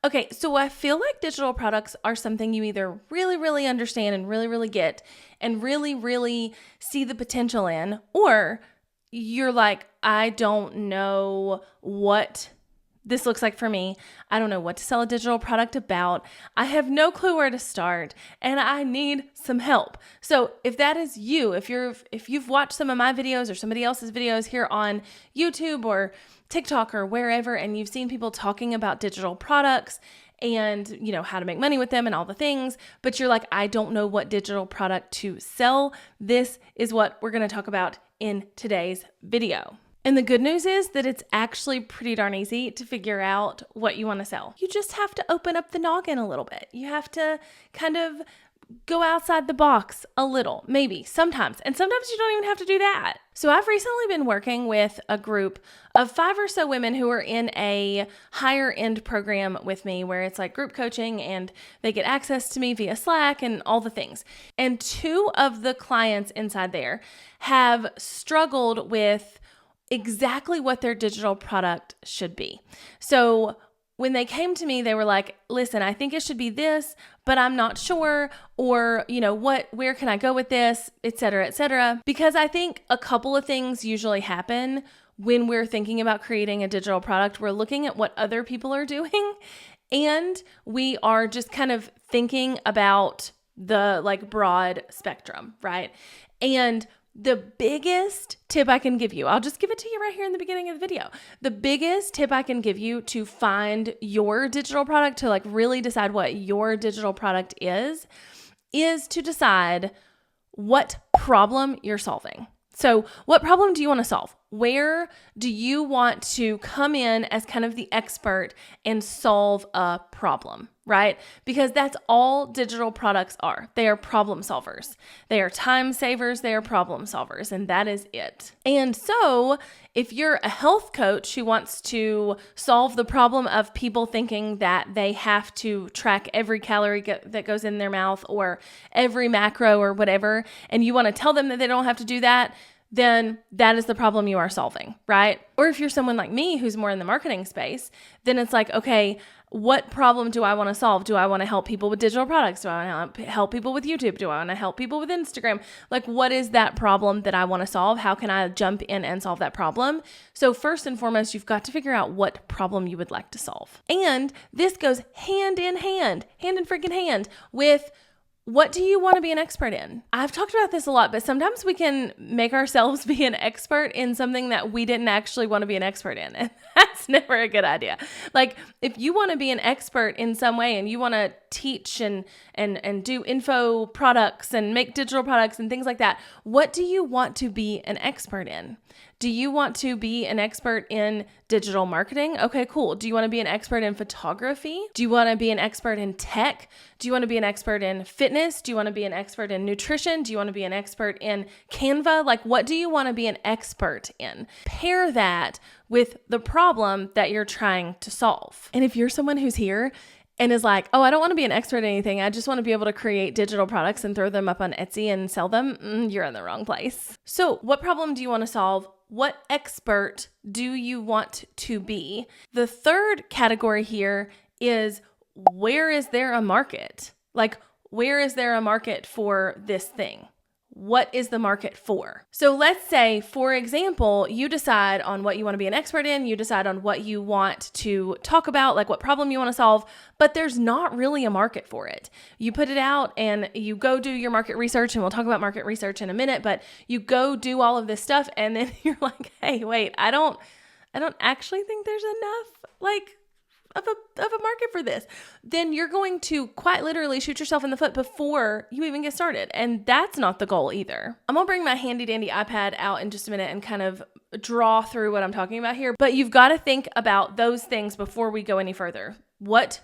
Okay, so I feel like digital products are something you either really, really understand and really, really get and really, really see the potential in, or you're like, I don't know what this looks like for me. I don't know what to sell a digital product about. I have no clue where to start and I need some help. So if that is you, if you've watched some of my videos or somebody else's videos here on YouTube or TikTok or wherever, and you've seen people talking about digital products and, how to make money with them and all the things, but you're like, I don't know what digital product to sell. This is what we're going to talk about in today's video. And the good news is that it's actually pretty darn easy to figure out what you want to sell. You just have to open up the noggin a little bit. You have to kind of go outside the box a little, maybe, sometimes. And sometimes you don't even have to do that. So I've recently been working with a group of 5 or so women who are in a higher end program with me where it's like group coaching and they get access to me via Slack and all the things. And 2 of the clients inside there have struggled with exactly what their digital product should be. So when they came to me, they were like, listen, I think it should be this, but I'm not sure, or, where can I go with this, et cetera, et cetera. Because I think a couple of things usually happen when we're thinking about creating a digital product. We're looking at what other people are doing, and we are just kind of thinking about the broad spectrum, right? And the biggest tip I can give you, I'll just give it to you right here in the beginning of the video. The biggest tip I can give you to find your digital product, to really decide what your digital product is to decide what problem you're solving. So what problem do you want to solve? Where do you want to come in as kind of the expert and solve a problem, right? Because that's all digital products are. They are problem solvers. They are time savers. They are problem solvers, and that is it. And so if you're a health coach who wants to solve the problem of people thinking that they have to track every calorie that goes in their mouth or every macro or whatever, and you want to tell them that they don't have to do that, then that is the problem you are solving, right? Or if you're someone like me who's more in the marketing space, then it's like, okay, what problem do I want to solve? Do I want to help people with digital products? Do I want to help people with YouTube? Do I want to help people with Instagram? What is that problem that I want to solve? How can I jump in and solve that problem? So first and foremost, you've got to figure out what problem you would like to solve. And this goes hand in freaking hand with what do you want to be an expert in? I've talked about this a lot, but sometimes we can make ourselves be an expert in something that we didn't actually want to be an expert in. And that's never a good idea. If you want to be an expert in some way and you want to teach and do info products and make digital products and things like that, what do you want to be an expert in? Do you want to be an expert in digital marketing? Okay, cool. Do you want to be an expert in photography? Do you want to be an expert in tech? Do you want to be an expert in fitness? Do you want to be an expert in nutrition? Do you want to be an expert in Canva? What do you want to be an expert in? Pair that with the problem that you're trying to solve. And if you're someone who's here and is like, oh, I don't want to be an expert in anything, I just want to be able to create digital products and throw them up on Etsy and sell them, you're in the wrong place. So what problem do you want to solve? What expert do you want to be? The third category here is, where is there a market? Where is there a market for this thing? What is the market for? So let's say, for example, you decide on what you want to be an expert in, you decide on what you want to talk about, what problem you want to solve, but there's not really a market for it. You put it out and you go do your market research, and we'll talk about market research in a minute, but you go do all of this stuff and then you're like, hey, wait, I don't actually think there's enough, of a market for this. Then you're going to quite literally shoot yourself in the foot before you even get started. And that's not the goal either. I'm going to bring my handy dandy iPad out in just a minute and kind of draw through what I'm talking about here. But you've got to think about those things before we go any further. What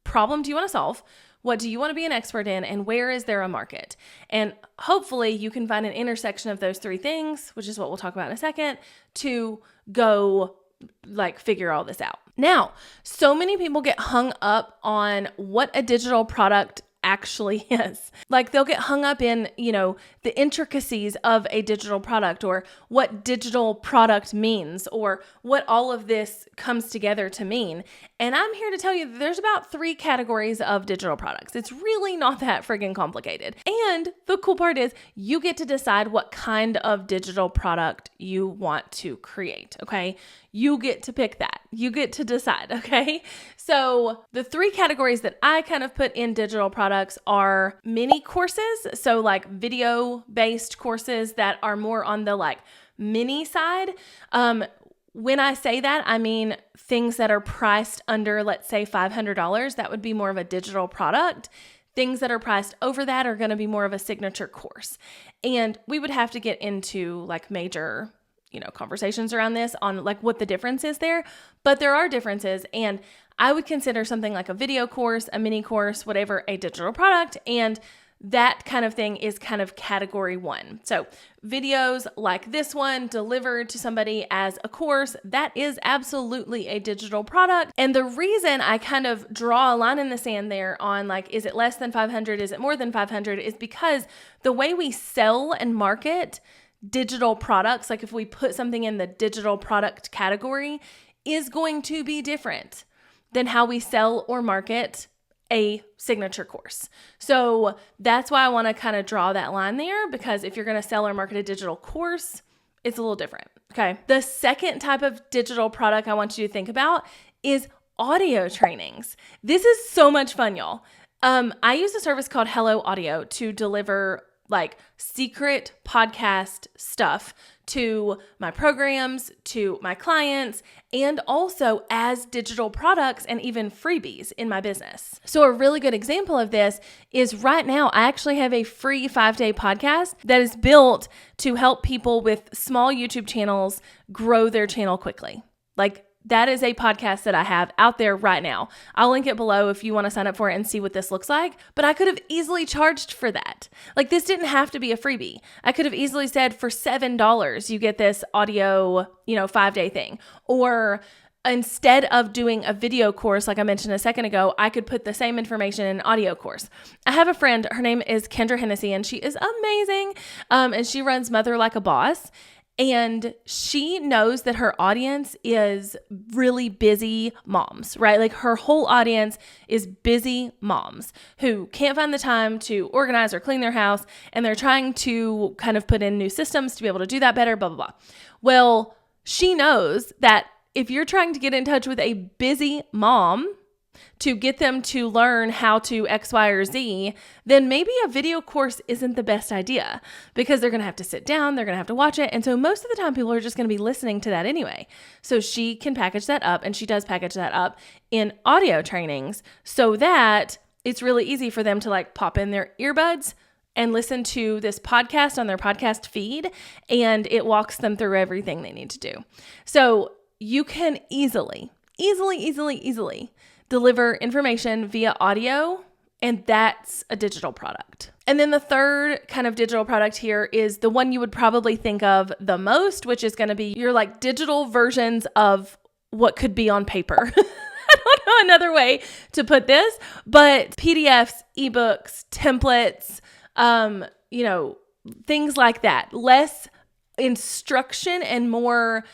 problem do you want to solve? What do you want to be an expert in? And where is there a market? And hopefully you can find an intersection of those 3 things, which is what we'll talk about in a second, to go figure all this out. Now, so many people get hung up on what a digital product actually is. Like they'll get hung up in, the intricacies of a digital product or what digital product means or what all of this comes together to mean. And I'm here to tell you that there's about 3 categories of digital products. It's really not that friggin' complicated. And the cool part is you get to decide what kind of digital product you want to create, okay? You get to pick that. You get to decide, okay? So the 3 categories that I kind of put in digital products are mini courses. So like video-based courses that are more on the like mini side. When I say that, I mean things that are priced under, let's say, $500. That would be more of a digital product. Things that are priced over that are going to be more of a signature course. And we would have to get into like major conversations around this on like what the difference is there, but there are differences. And I would consider something like a video course, a mini course, whatever, a digital product. And that kind of thing is kind of category 1. So videos like this one delivered to somebody as a course, that is absolutely a digital product. And the reason I kind of draw a line in the sand there on like, is it less than 500? Is it more than 500? Is because the way we sell and market digital products, like if we put something in the digital product category, is going to be different than how we sell or market a signature course. So that's why I want to kind of draw that line there, because if you're going to sell or market a digital course, it's a little different. Okay. The second type of digital product I want you to think about is audio trainings. This is so much fun, y'all. I use a service called Hello Audio to deliver like secret podcast stuff to my programs, to my clients, and also as digital products and even freebies in my business. So a really good example of this is right now, I actually have a free 5-day podcast that is built to help people with small YouTube channels grow their channel quickly. Like that is a podcast that I have out there right now. I'll link it below if you want to sign up for it and see what this looks like. But I could have easily charged for that. Like this didn't have to be a freebie. I could have easily said for $7, you get this audio, 5-day thing. Or instead of doing a video course, like I mentioned a second ago, I could put the same information in an audio course. I have a friend, her name is Kendra Hennessy, and she is amazing. And she runs Mother Like a Boss. And she knows that her audience is really busy moms, right? Like her whole audience is busy moms who can't find the time to organize or clean their house. And they're trying to kind of put in new systems to be able to do that better, blah, blah, blah. Well, she knows that if you're trying to get in touch with a busy mom to get them to learn how to X, Y, or Z, then maybe a video course isn't the best idea because they're going to have to sit down, they're going to have to watch it. And so most of the time people are just going to be listening to that anyway. So she can package that up, and she does package that up in audio trainings so that it's really easy for them to like pop in their earbuds and listen to this podcast on their podcast feed, and it walks them through everything they need to do. So you can easily deliver information via audio, and that's a digital product. And then the third kind of digital product here is the one you would probably think of the most, which is going to be your like digital versions of what could be on paper. I don't know another way to put this, but PDFs, ebooks, templates, things like that. Less instruction and more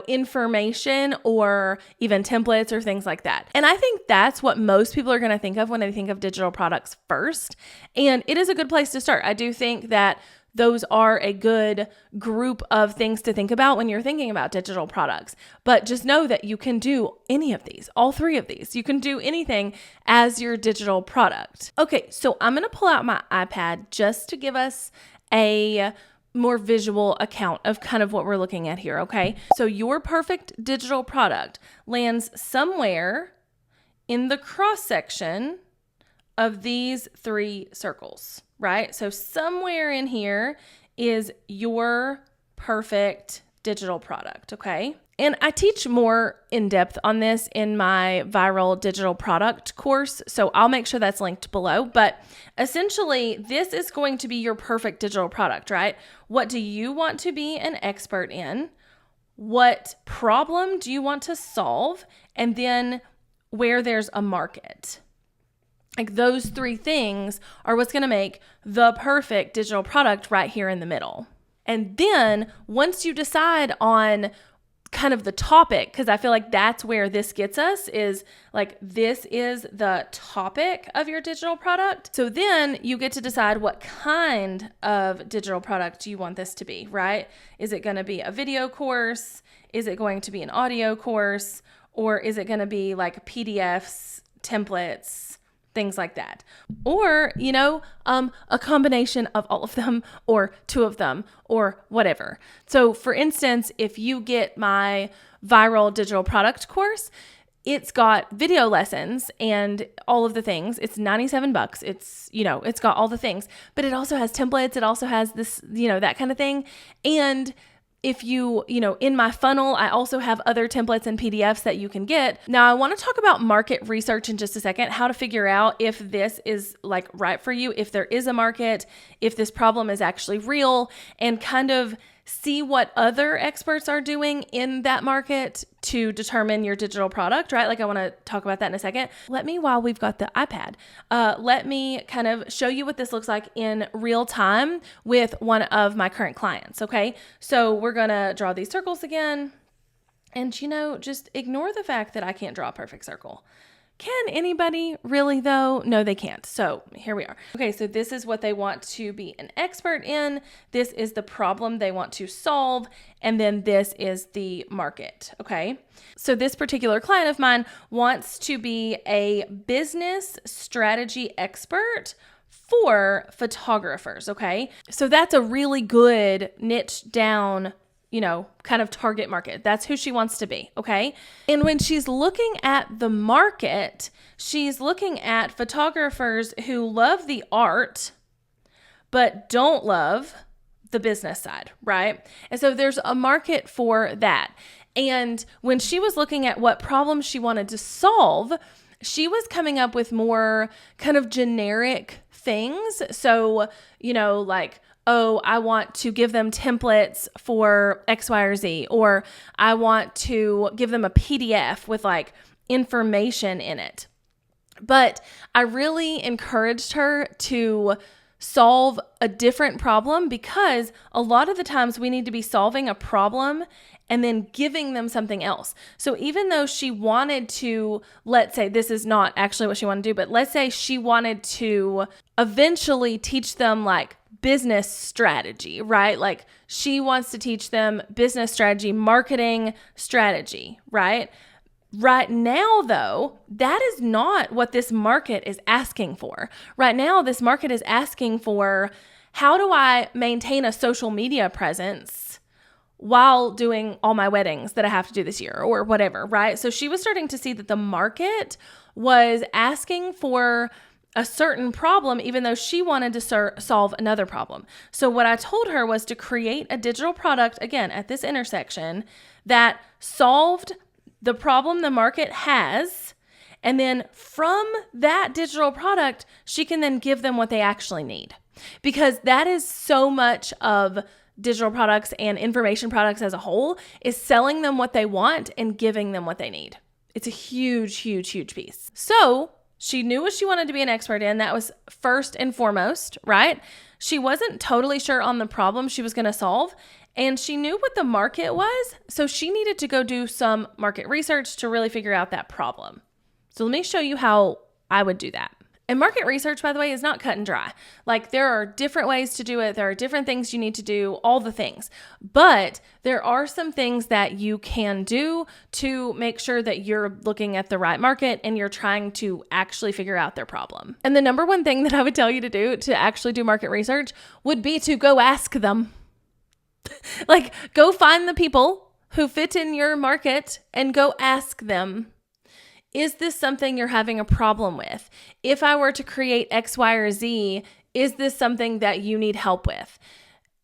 information or even templates or things like that. And I think that's what most people are going to think of when they think of digital products first. And it is a good place to start. I do think that those are a good group of things to think about when you're thinking about digital products. But just know that you can do any of these, all 3 of these. You can do anything as your digital product. Okay, so I'm going to pull out my iPad just to give us a more visual account of kind of what we're looking at here, okay? So your perfect digital product lands somewhere in the cross section of these 3 circles, right? So somewhere in here is your perfect digital product, okay? And I teach more in depth on this in my viral digital product course, so I'll make sure that's linked below. But essentially, this is going to be your perfect digital product, right? What do you want to be an expert in? What problem do you want to solve? And then where there's a market. Like those three things are what's going to make the perfect digital product right here in the middle. And then once you decide on kind of the topic, because I feel like that's where this gets us, is like this is the topic of your digital product. So then you get to decide what kind of digital product you want this to be, right? Is it going to be a video course? Is it going to be an audio course? Or is it going to be like PDFs, templates, things like that? Or, a combination of all of them or two of them or whatever. So for instance, if you get my viral digital product course, it's got video lessons and all of the things. It's $97. It's got all the things, but it also has templates. It also has this, that kind of thing. And if in my funnel, I also have other templates and PDFs that you can get. Now, I want to talk about market research in just a second, how to figure out if this is like right for you, if there is a market, if this problem is actually real, and kind of see what other experts are doing in that market to determine your digital product, right? Like I want to talk about that in a second. While we've got the iPad, let me kind of show you what this looks like in real time with one of my current clients, okay? So we're going to draw these circles again. And, just ignore the fact that I can't draw a perfect circle. Can anybody really though? No, they can't. So here we are. Okay, so this is what they want to be an expert in. This is the problem they want to solve. And then this is the market, okay? So this particular client of mine wants to be a business strategy expert for photographers, okay? So that's a really good niche down kind of target market. That's who she wants to be, okay? And when she's looking at the market, she's looking at photographers who love the art, but don't love the business side, right? And so there's a market for that. And when she was looking at what problems she wanted to solve, she was coming up with more kind of generic things. So, I want to give them templates for X, Y, or Z, or I want to give them a PDF with like information in it. But I really encouraged her to solve a different problem, because a lot of the times we need to be solving a problem and then giving them something else. So even though she wanted to, let's say this is not actually what she wanted to do, but let's say she wanted to eventually teach them like business strategy, right? Like she wants to teach them business strategy, marketing strategy, right? Right now, though, that is not what this market is asking for. Right now, this market is asking for, how do I maintain a social media presence while doing all my weddings that I have to do this year or whatever, right? So she was starting to see that the market was asking for a certain problem, even though she wanted to solve another problem. So what I told her was to create a digital product, again, at this intersection, that solved the problem the market has. And then from that digital product, she can then give them what they actually need. Because that is so much of digital products and information products as a whole, is selling them what they want and giving them what they need. It's a huge, huge, huge piece. So she knew what she wanted to be an expert in. That was first and foremost, right? She wasn't totally sure on the problem she was going to solve, and she knew what the market was. So she needed to go do some market research to really figure out that problem. So let me show you how I would do that. And market research, by the way, is not cut and dry. Like there are different ways to do it. There are different things you need to do, all the things. But there are some things that you can do to make sure that you're looking at the right market and you're trying to actually figure out their problem. And the number one thing that I would tell you to do to actually do market research would be to go ask them. Like go find the people who fit in your market and go ask them. Is this something you're having a problem with? If I were to create X, Y, or Z, is this something that you need help with?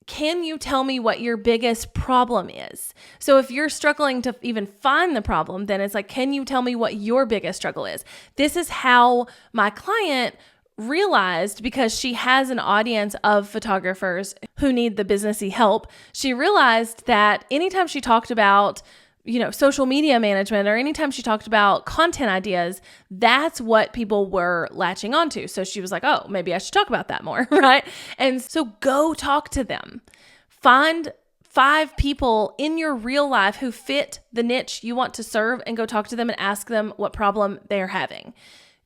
Can you tell me what your biggest problem is? So if you're struggling to even find the problem, then it's like, can you tell me what your biggest struggle is? This is how my client realized, because she has an audience of photographers who need the businessy help. She realized that anytime she talked about social media management, or anytime she talked about content ideas, that's what people were latching onto. So she was like, oh, maybe I should talk about that more, right? And so go talk to them. Find 5 people in your real life who fit the niche you want to serve and go talk to them and ask them what problem they're having.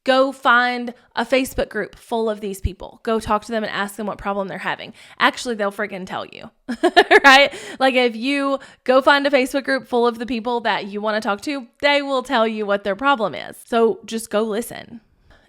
Go find a Facebook group full of these people. Go talk to them and ask them what problem they're having. Actually, they'll friggin' tell you, right? Like if you go find a Facebook group full of the people that you want to talk to, they will tell you what their problem is. So just go listen.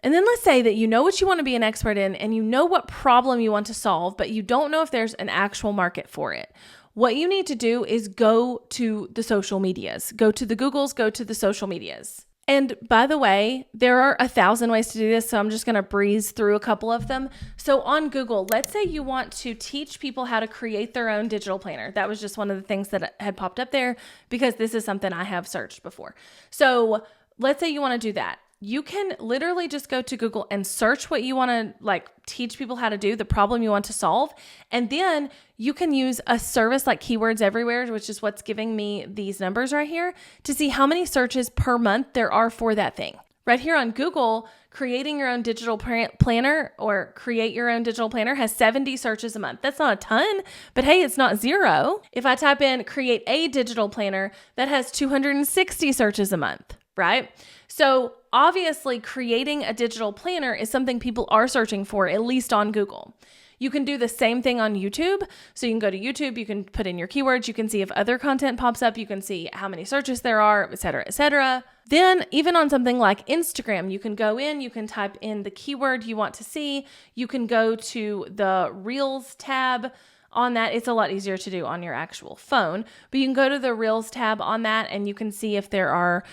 And then let's say that you know what you want to be an expert in and you know what problem you want to solve, but you don't know if there's an actual market for it. What you need to do is go to the social medias. Go to the Googles, go to the social medias. And by the way, there are 1,000 ways to do this, so I'm just going to breeze through a couple of them. So on Google, let's say you want to teach people how to create their own digital planner. That was just one of the things that had popped up there because this is something I have searched before. So let's say you want to do that. You can literally just go to Google and search what you want to teach people how to do, the problem you want to solve. And then you can use a service like Keywords Everywhere, which is what's giving me these numbers right here, to see how many searches per month there are for that thing. Right here on Google, creating your own digital planner or create your own digital planner has 70 searches a month. That's not a ton, but hey, it's not zero. If I type in create a digital planner, that has 260 searches a month, right? So obviously creating a digital planner is something people are searching for, at least on Google. You can do the same thing on YouTube. So you can go to YouTube, you can put in your keywords, you can see if other content pops up, you can see how many searches there are, et cetera, et cetera. Then even on something like Instagram, you can go in, you can type in the keyword you want to see, you can go to the Reels tab on that. It's a lot easier to do on your actual phone, but you can go to the Reels tab on that and you can see if there are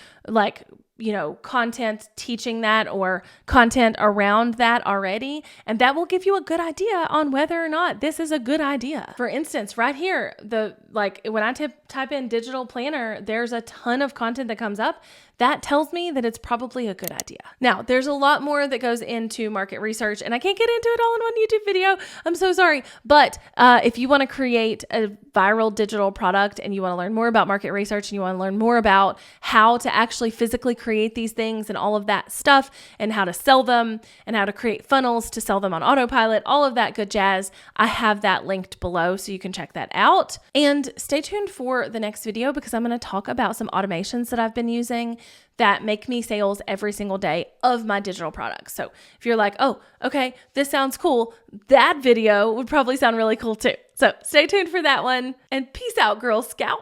content teaching that or content around that already. And that will give you a good idea on whether or not this is a good idea. For instance, right here, when I type in digital planner, there's a ton of content that comes up. That tells me that it's probably a good idea. Now, there's a lot more that goes into market research, and I can't get into it all in one YouTube video. I'm so sorry. But if you want to create a viral digital product and you want to learn more about market research and you want to learn more about how to actually physically create these things and all of that stuff and how to sell them and how to create funnels to sell them on autopilot, all of that good jazz, I have that linked below so you can check that out. And stay tuned for the next video because I'm going to talk about some automations that I've been using that make me sales every single day of my digital products. So if you're like, oh, okay, this sounds cool, that video would probably sound really cool too. So stay tuned for that one and peace out, Girl Scout.